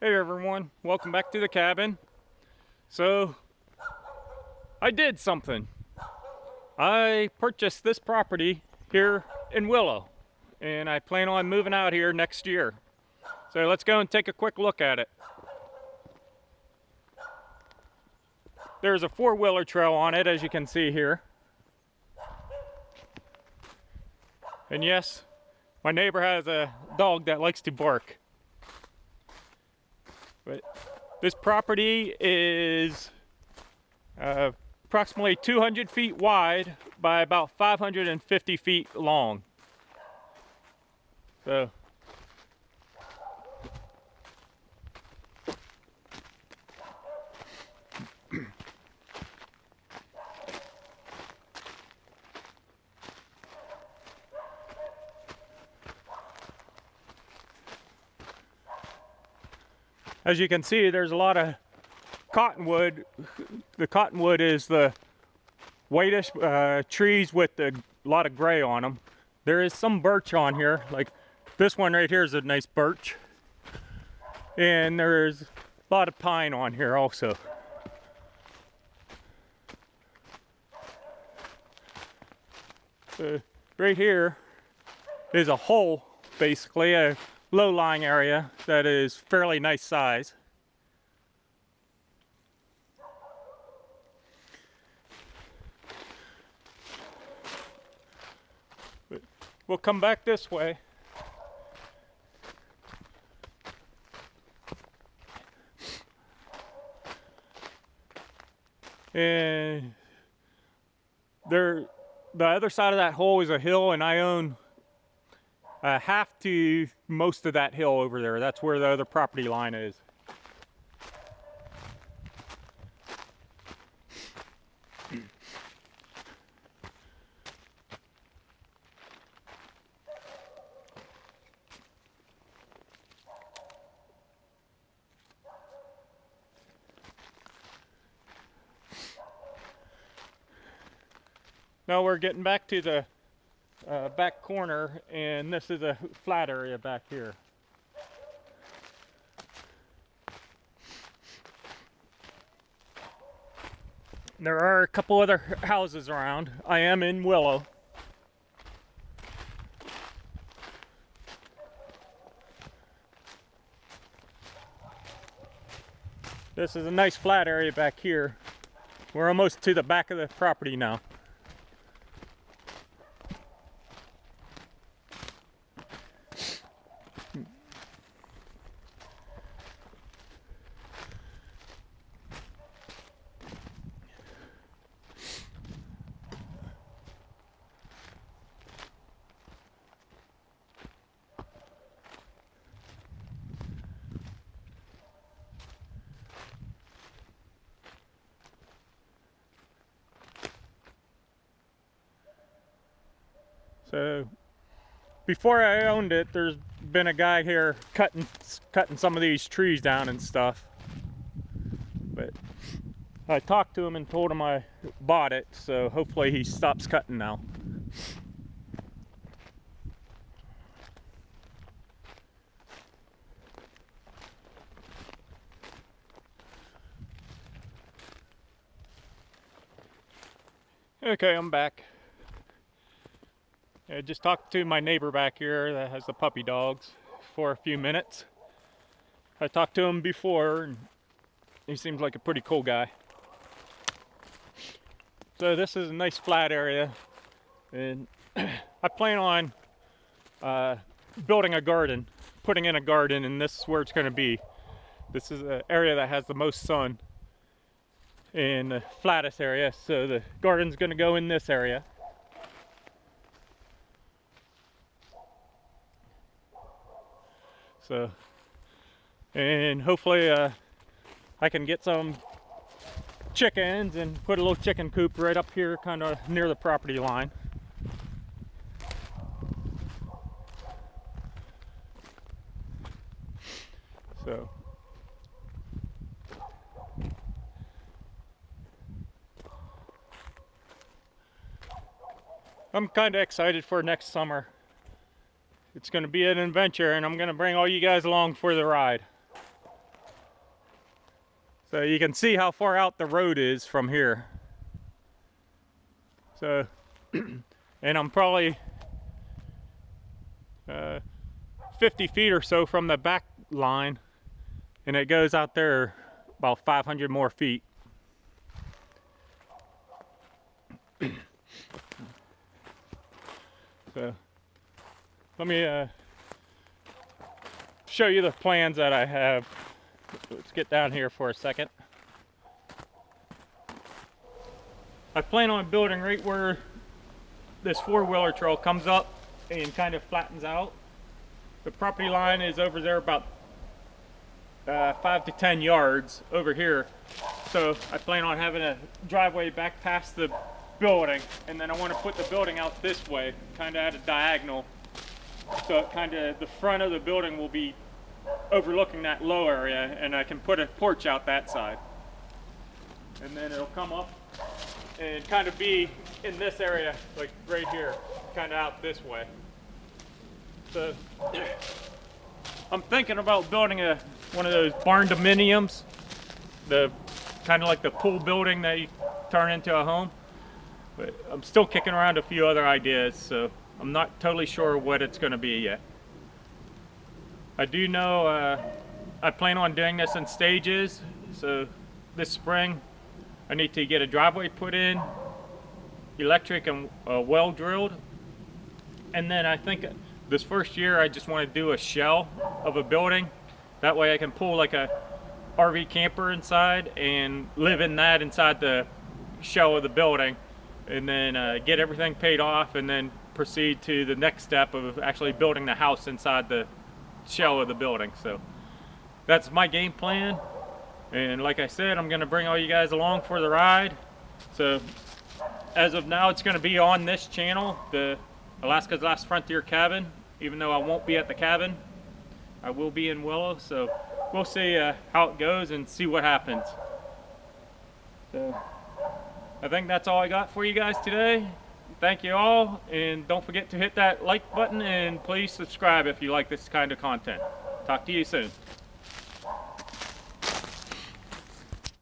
Hey everyone, welcome back to the cabin. So, I did something. I purchased this property here in Willow, and I plan on moving out here next year. So let's go and take a quick look at it. There's a four-wheeler trail on it, as you can see here. And yes, my neighbor has a dog that likes to bark. But this property is approximately 200 feet wide by about 550 feet long. So, as you can see, there's a lot of cottonwood. The cottonwood is the whitish trees with a lot of gray on them. There is some birch on here, like this one right here is a nice birch. And there's a lot of pine on here also. Right here is a hole, basically, a low-lying area that is fairly nice size. But we'll come back this way. And the other side of that hole is a hill, and I own half to most of that hill over there. That's where the other property line is. Now we're getting back to the back corner, and this is a flat area back here. There are a couple other houses around. I am in Willow. This is a nice flat area back here. We're almost to the back of the property now. So, before I owned it, there's been a guy here cutting some of these trees down and stuff. But I talked to him and told him I bought it, so hopefully he stops cutting now. Okay, I'm back. I just talked to my neighbor back here that has the puppy dogs for a few minutes. I talked to him before, and he seems like a pretty cool guy. So this is a nice flat area, and I plan on building a garden, putting in a garden, and this is where it's going to be. This is an area that has the most sun in the flattest area, so the garden's going to go in this area. So, and hopefully I can get some chickens and put a little chicken coop right up here, kind of near the property line. So, I'm kind of excited for next summer. It's going to be an adventure, and I'm going to bring all you guys along for the ride. So you can see how far out the road is from here. So, and I'm probably 50 feet or so from the back line, and it goes out there about 500 more feet. So let me show you the plans that I have. Let's get down here for a second. I plan on building right where this four-wheeler trail comes up and kind of flattens out. The property line is over there about 5 to 10 yards over here. So I plan on having a driveway back past the building, and then I want to put the building out this way, kind of at a diagonal. So it kind of, the front of the building will be overlooking that low area, and I can put a porch out that side. And then it'll come up and kind of be in this area, like right here, kind of out this way. So I'm thinking about building one of those barn dominiums, the kind of like the pool building that you turn into a home. But I'm still kicking around a few other ideas, so I'm not totally sure what it's going to be yet. I do know I plan on doing this in stages. So this spring I need to get a driveway put in, electric and well drilled, and then I think this first year I just want to do a shell of a building. That way I can pull like a RV camper inside and live in that inside the shell of the building, and then get everything paid off, and then proceed to the next step of actually building the house inside the shell of the building. So that's my game plan, and like I said, I'm going to bring all you guys along for the ride. So as of now, it's going to be on this channel, the Alaska's Last Frontier Cabin. Even though I won't be at the cabin, I will be in Willow, so we'll see how it goes and see what happens. So I think that's all I got for you guys today. Thank you all, and don't forget to hit that like button, and please subscribe if you like this kind of content. Talk to you soon.